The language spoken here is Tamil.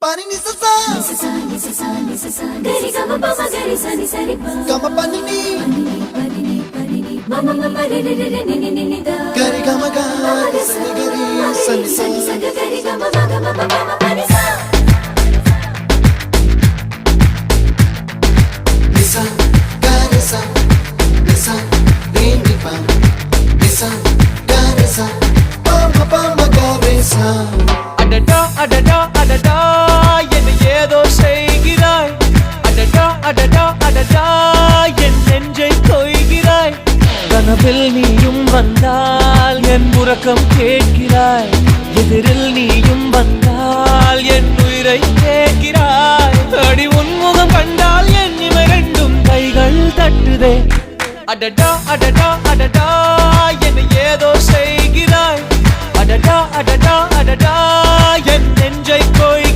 Pani ni sa sa gari gama pa ma gari sa ni sa ri pa gama pani ni mama mama re re re re ni ni ni da gari gama ga sa ni gari sa ni sa gari gama ma gama pa ma pani sa ni sa gari sa ni ni pa ni sa gari sa pa ma gari sa adada adada adada என்ன ஏதோ செய்கிறாய் அடடா அடடா அடடா என் நெஞ்சை கொய்கிறாய் கனவில் நீயும் வந்தால் என் உறக்கம் கேட்கிறாய் எதிரில் நீயும் வந்தால் என் உயிரை கேட்கிறாய் அடி உன்முகம் கண்டால் என் இமை ரெண்டும் கைகள் தட்டுதே அடடா அடடா அடடா என்ன ஏதோ செய்கிறாய் அடடா அடடா அடடா என் நெஞ்சை கொய்கிறாய்